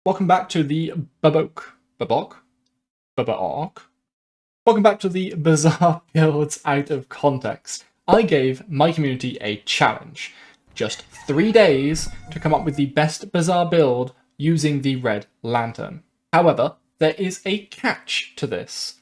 Welcome back to the BBOOC. Welcome back to the Bazaar builds out of context. I gave my community a challenge. Just 3 days to come up with the best Bazaar build using the red lantern. However, there is a catch to this.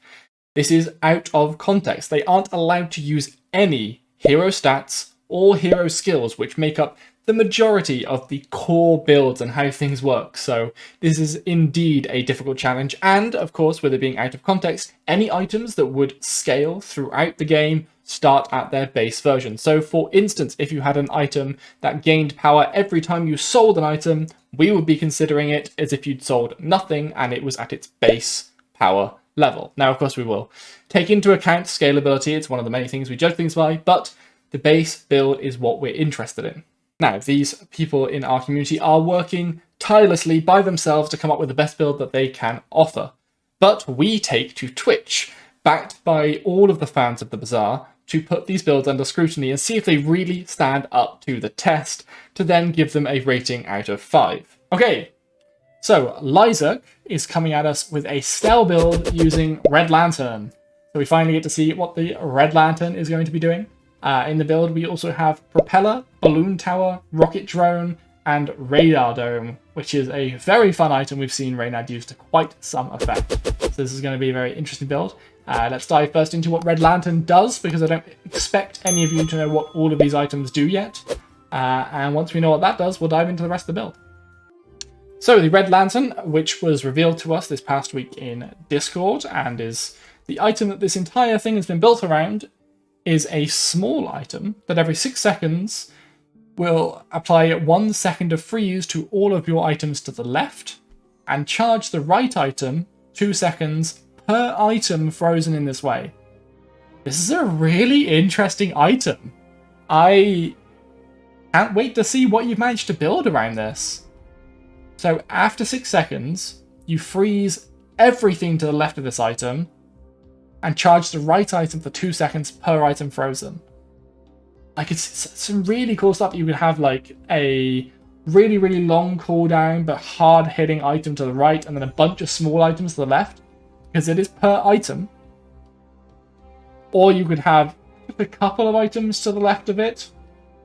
This is out of context. They aren't allowed to use any hero stats or hero skills, which make up the majority of the core builds and how things work. So this is indeed a difficult challenge. And of course, with it being out of context, any items that would scale throughout the game start at their base version. So for instance, if you had an item that gained power every time you sold an item, we would be considering it as if you'd sold nothing and it was at its base power level. Now, of course, we will take into account scalability. It's one of the many things we judge things by, but the base build is what we're interested in. Now, these people in our community are working tirelessly by themselves to come up with the best build that they can offer. But we take to Twitch, backed by all of the fans of the Bazaar, to put these builds under scrutiny and see if they really stand up to the test, to then give them a rating out of 5. Okay, so lyzerk is coming at us with a Stel build using Red Lantern. So we finally get to see what the Red Lantern is going to be doing. In the build, we also have Propeller, Balloon Tower, Rocket Drone, and Radar Dome, which is a very fun item we've seen Reynad use to quite some effect. So this is going to be a very interesting build. Let's dive first into what Red Lantern does, because I don't expect any of you to know what all of these items do yet. And once we know what that does, we'll dive into the rest of the build. So the Red Lantern, which was revealed to us this past week in Discord, and is the item that this entire thing has been built around, is a small item that every 6 seconds will apply 1 second of freeze to all of your items to the left and charge the right item 2 seconds per item frozen in this way. This is a really interesting item. I can't wait to see what you've managed to build around this. So after 6 seconds, you freeze everything to the left of this item and charge the right item for 2 seconds per item frozen. Like, it's some really cool stuff. You could have like a really, really long cooldown but hard-hitting item to the right and then a bunch of small items to the left, because it is per item. Or you could have a couple of items to the left of it,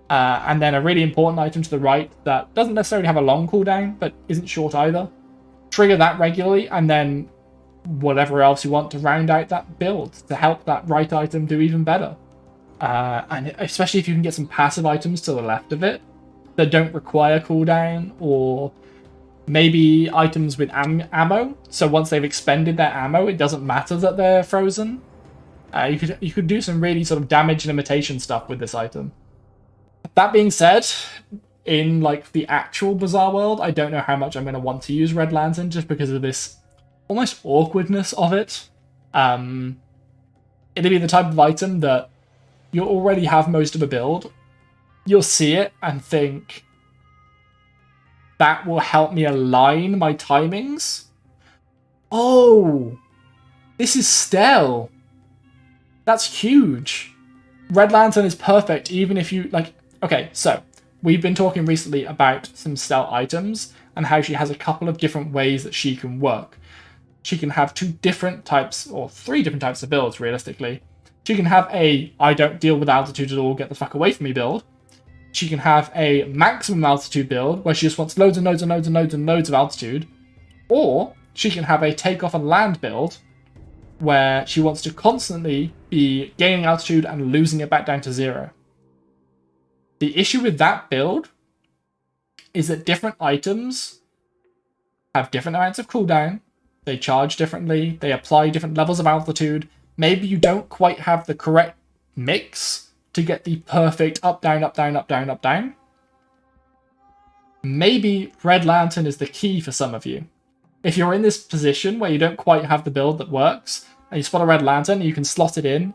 and then a really important item to the right that doesn't necessarily have a long cooldown but isn't short either. Trigger that regularly, and then whatever else you want to round out that build to help that right item do even better. And especially if you can get some passive items to the left of it that don't require cooldown, or maybe items with ammo, so once they've expended their ammo, it doesn't matter that they're frozen. You could do some really sort of damage limitation stuff with this item. That being said, in like the actual Bazaar world, I don't know how much I'm going to want to use Red Lantern just because of this almost awkwardness of it. It'll be the type of item that you'll already have most of a build. You'll see it and think, that will help me align my timings. Oh, this is Stel. That's huge. Red Lantern is perfect, even if you, like, okay, so we've been talking recently about some Stel items and how she has a couple of different ways that she can work. She can have 2 different types, or 3 different types of builds, realistically. She can have a I don't deal with altitude at all, get the fuck away from me build. She can have a maximum altitude build, where she just wants loads and loads and loads and loads and loads of altitude. Or she can have a take off and land build, where she wants to constantly be gaining altitude and losing it back down to 0. The issue with that build is that different items have different amounts of cooldown. They charge differently, they apply different levels of altitude. Maybe you don't quite have the correct mix to get the perfect up, down, up, down, up, down, up, down. Maybe Red Lantern is the key for some of you. If you're in this position where you don't quite have the build that works, and you spot a Red Lantern, and you can slot it in,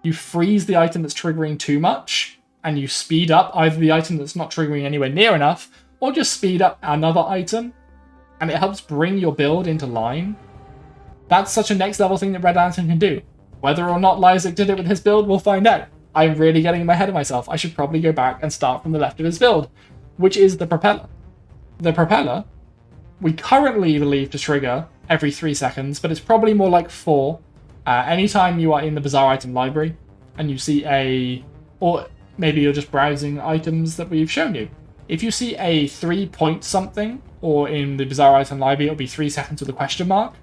you freeze the item that's triggering too much, and you speed up either the item that's not triggering anywhere near enough, or just speed up another item, and it helps bring your build into line. That's such a next level thing that Red Lantern can do. Whether or not lyzerk did it with his build, we'll find out. I'm really getting in my head of myself. I should probably go back and start from the left of his build, which is the Propeller. The Propeller we currently believe to trigger every 3 seconds, but it's probably more like 4. Anytime you are in the Bazaar item library and you see or maybe you're just browsing items that we've shown you. If you see a 3 point something, or in the Bazaar item library it'll be 3 seconds with a question mark,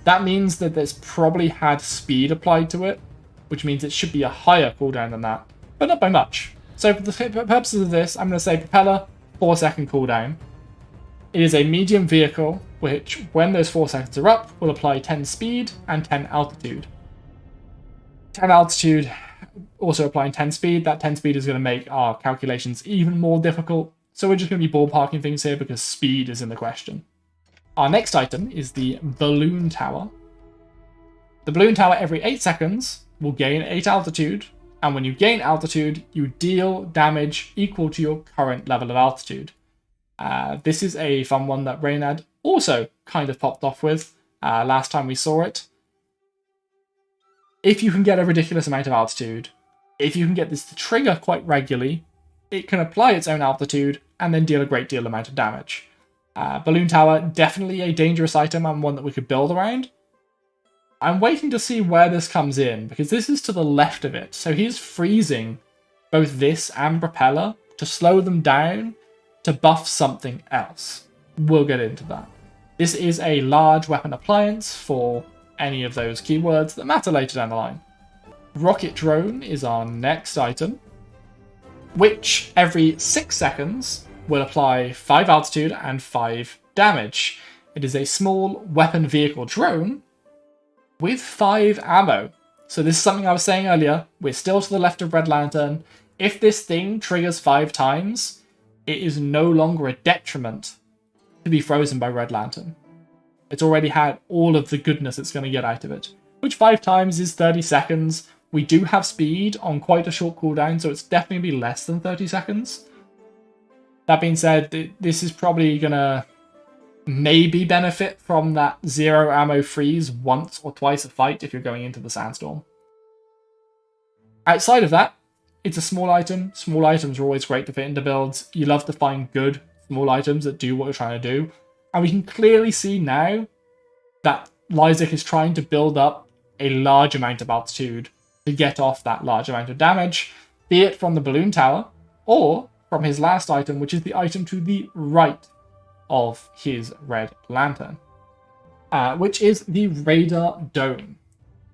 that means that there's probably had speed applied to it, which means it should be a higher cooldown than that, but not by much. So for the purposes of this, I'm going to say propeller, 4-second cooldown. It is a medium vehicle, which when those 4 seconds are up, will apply 10 speed and 10 altitude. 10 altitude also applying 10 speed. That 10 speed is going to make our calculations even more difficult, so we're just going to be ballparking things here because speed is in the question. Our next item is the balloon tower. The balloon tower every 8 seconds will gain 8 altitude, and when you gain altitude, you deal damage equal to your current level of altitude. This is a fun one that Reynad also kind of popped off with last time we saw it. If you can get a ridiculous amount of altitude, if you can get this to trigger quite regularly, it can apply its own altitude and then deal a great deal amount of damage. Balloon tower, definitely a dangerous item and one that we could build around. I'm waiting to see where this comes in, because this is to the left of it, so he's freezing both this and propeller to slow them down to buff something else. We'll get into that. This is a large weapon appliance for any of those keywords that matter later down the line. Rocket drone is our next item, which every 6 seconds will apply 5 altitude and 5 damage. It is a small weapon vehicle drone with 5 ammo. So this is something I was saying earlier. We're still to the left of Red Lantern. If this thing triggers 5 times, it is no longer a detriment to be frozen by Red Lantern. It's already had all of the goodness it's going to get out of it, which 5 times is 30 seconds. We do have speed on quite a short cooldown, so it's definitely going to be less than 30 seconds. That being said, this is probably going to maybe benefit from that 0 ammo freeze once or twice a fight if you're going into the sandstorm. Outside of that, it's a small item. Small items are always great to fit into builds. You love to find good small items that do what you're trying to do. And we can clearly see now that lyzerk is trying to build up a large amount of altitude to get off that large amount of damage, be it from the balloon tower or from his last item, which is the item to the right of his Red Lantern, which is the radar dome.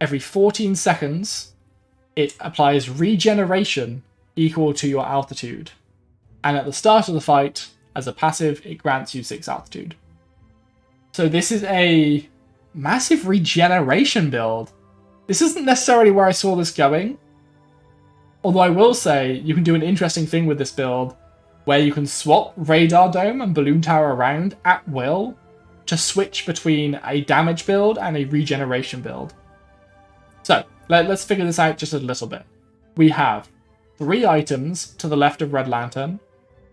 Every 14 seconds, it applies regeneration equal to your altitude. And at the start of the fight, as a passive, it grants you 6 altitude. So this is a massive regeneration build. This isn't necessarily where I saw this going. Although I will say, you can do an interesting thing with this build, where you can swap radar dome and balloon tower around at will to switch between a damage build and a regeneration build. So, let's figure this out just a little bit. We have 3 items to the left of Red Lantern,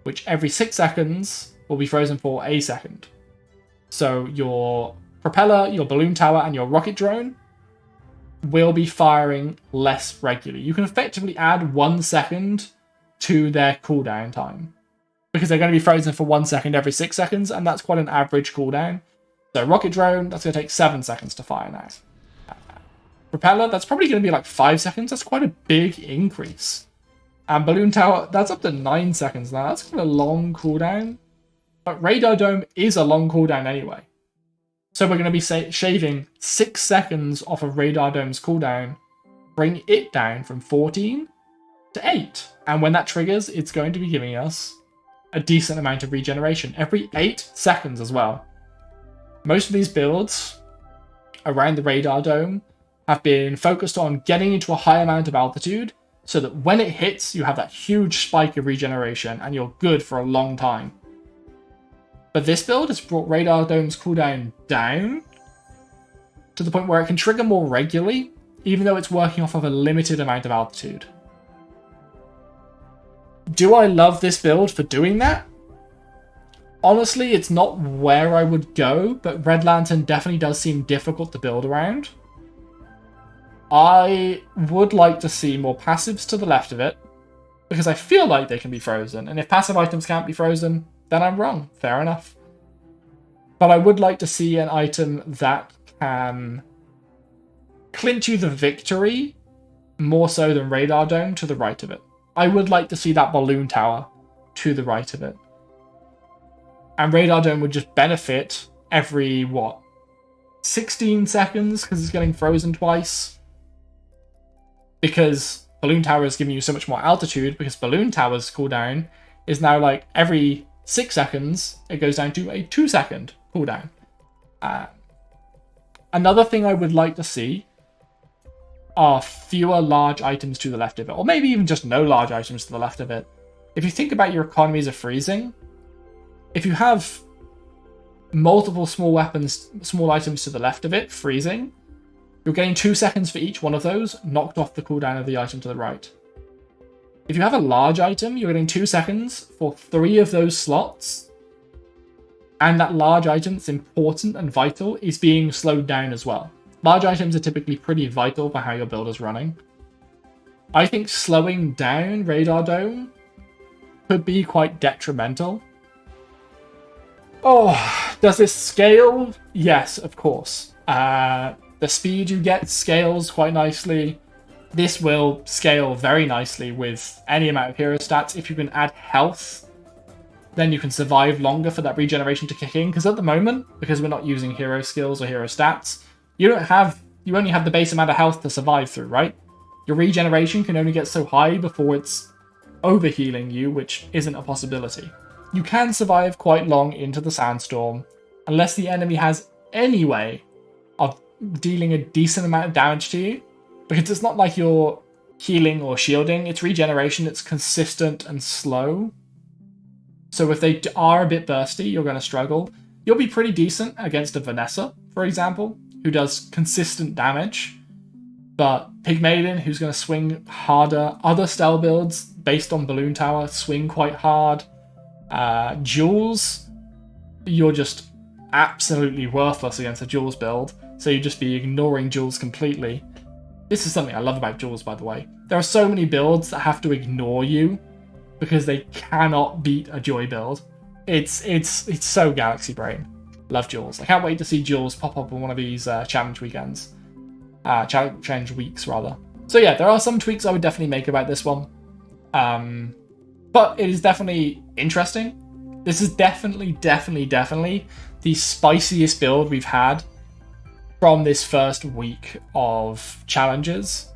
which every 6 seconds will be frozen for a second. So your propeller, your balloon tower, and your rocket drone will be firing less regularly. You can effectively add 1 second to their cooldown time, because they're going to be frozen for 1 second every 6 seconds, and that's quite an average cooldown. So rocket drone, that's going to take 7 seconds to fire now. Propeller, that's probably going to be like 5 seconds. That's quite a big increase. And balloon tower, that's up to 9 seconds now. That's quite a long cooldown. But radar dome is a long cooldown anyway. So we're going to be shaving 6 seconds off of radar dome's cooldown, bring it down from 14 to 8. And when that triggers, it's going to be giving us a decent amount of regeneration every 8 seconds as well. Most of these builds around the radar dome have been focused on getting into a high amount of altitude so that when it hits, you have that huge spike of regeneration and you're good for a long time. But this build has brought radar dome's cooldown down to the point where it can trigger more regularly, even though it's working off of a limited amount of altitude. Do I love this build for doing that? Honestly, it's not where I would go, but Red Lantern definitely does seem difficult to build around. I would like to see more passives to the left of it, because I feel like they can be frozen, and if passive items can't be frozen, then I'm wrong. Fair enough. But I would like to see an item that can clinch you the victory more so than Radar Dome to the right of it. I would like to see that Balloon Tower to the right of it. And Radar Dome would just benefit every, 16 seconds because it's getting frozen twice. Because Balloon Tower is giving you so much more altitude, because Balloon Tower's cooldown is now like every 6 seconds, it goes down to a 2-second cooldown. Another thing I would like to see are fewer large items to the left of it, or maybe even just no large items to the left of it. If you think about your economies of freezing, if you have multiple small items to the left of it freezing, you're getting 2 seconds for each one of those, knocked off the cooldown of the item to the right. If you have a large item, you're getting 2 seconds for 3 of those slots, and that large item that's important and vital is being slowed down as well. Large items are typically pretty vital for how your build is running. I think slowing down Radar Dome could be quite detrimental. Oh, does this scale? Yes, of course. The speed you get scales quite nicely. This will scale very nicely with any amount of hero stats. If you can add health, then you can survive longer for that regeneration to kick in. Because at the moment, because we're not using hero skills or hero stats, you only have the base amount of health to survive through, right? Your regeneration can only get so high before it's overhealing you, which isn't a possibility. You can survive quite long into the sandstorm, unless the enemy has any way of dealing a decent amount of damage to you, because it's not like you're healing or shielding, it's regeneration, it's consistent and slow. So if they are a bit bursty, you're going to struggle. You'll be pretty decent against a Vanessa, for example, who does consistent damage, but Pygmaiden, who's going to swing harder. Other style builds based on Balloon Tower swing quite hard. Jules, you're just absolutely worthless against a Jules build, so you'd just be ignoring Jules completely. This is something I love about Jules, by the way. There are so many builds that have to ignore you because they cannot beat a Joy build. It's so Galaxy Brain. Love Jules. I can't wait to see Jules pop up on one of these challenge weekends. Challenge weeks, rather. So yeah, there are some tweaks I would definitely make about this one. But it is definitely interesting. This is definitely the spiciest build we've had from this first week of challenges.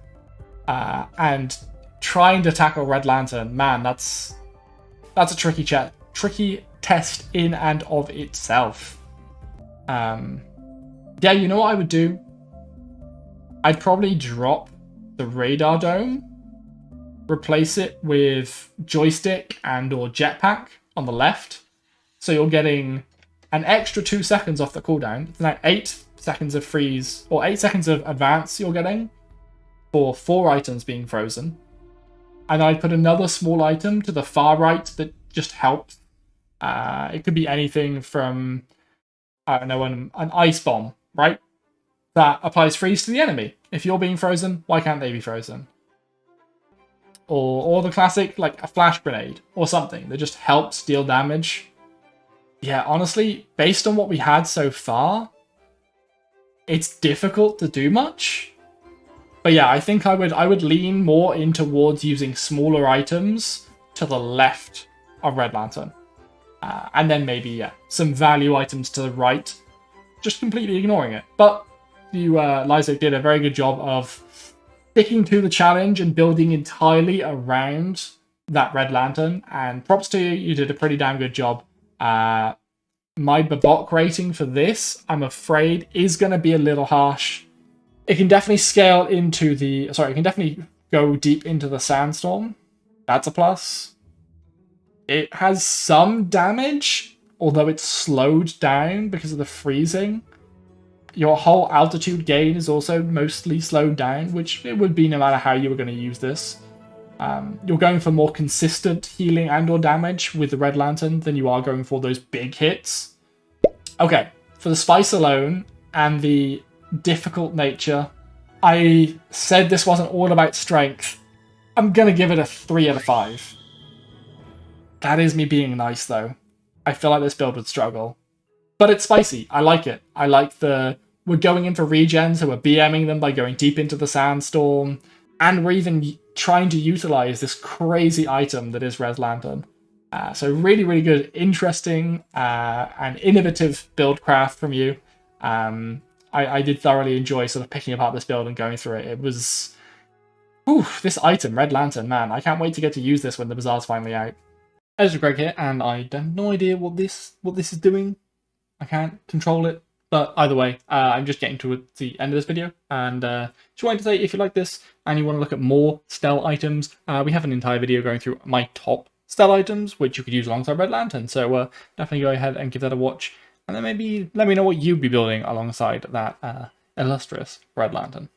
And trying to tackle Red Lantern, man, that's a tricky test in and of itself. Yeah, you know what I would do? I'd probably drop the Radar Dome, replace it with joystick and or jetpack on the left, so you're getting an extra 2 seconds off the cooldown. It's now 8 seconds of freeze, or 8 seconds of advance you're getting for 4 items being frozen. And I'd put another small item to the far right that just helps. It could be anything from, I don't know, an ice bomb, right? That applies freeze to the enemy. If you're being frozen, why can't they be frozen? Or the classic, like a flash grenade or something that just helps deal damage. Yeah, honestly, based on what we had so far, it's difficult to do much. But yeah, I think I would lean more in towards using smaller items to the left of Red Lantern. And then maybe, yeah, some value items to the right, just completely ignoring it. But you, lyzerk, did a very good job of sticking to the challenge and building entirely around that Red Lantern. And props to you, you did a pretty damn good job. My BBOOC rating for this, I'm afraid, is going to be a little harsh. It can definitely scale into the... Sorry, it can definitely go deep into the sandstorm. That's a plus. It has some damage, although it's slowed down because of the freezing. Your whole altitude gain is also mostly slowed down, which it would be no matter how you were going to use this. You're going for more consistent healing and or damage with the Red Lantern than you are going for those big hits. Okay, for the spice alone and the difficult nature, I said this wasn't all about strength. I'm going to give it a 3 out of 5. That is me being nice, though. I feel like this build would struggle. But it's spicy. I like it. I like we're going in for regen, so we're BMing them by going deep into the sandstorm, and we're even trying to utilize this crazy item that is Red Lantern. So really, really good, interesting, and innovative build craft from you. I did thoroughly enjoy sort of picking apart this build and going through it. It was, this item, Red Lantern, man, I can't wait to get to use this when the Bazaar's finally out. Ezra Greg here, and I have no idea what this is doing. I can't control it. But either way, I'm just getting to the end of this video, and just wanted to say, if you like this and you want to look at more Stealth items, we have an entire video going through my top Stealth items, which you could use alongside Red Lantern, so definitely go ahead and give that a watch, and then maybe let me know what you'd be building alongside that illustrious Red Lantern.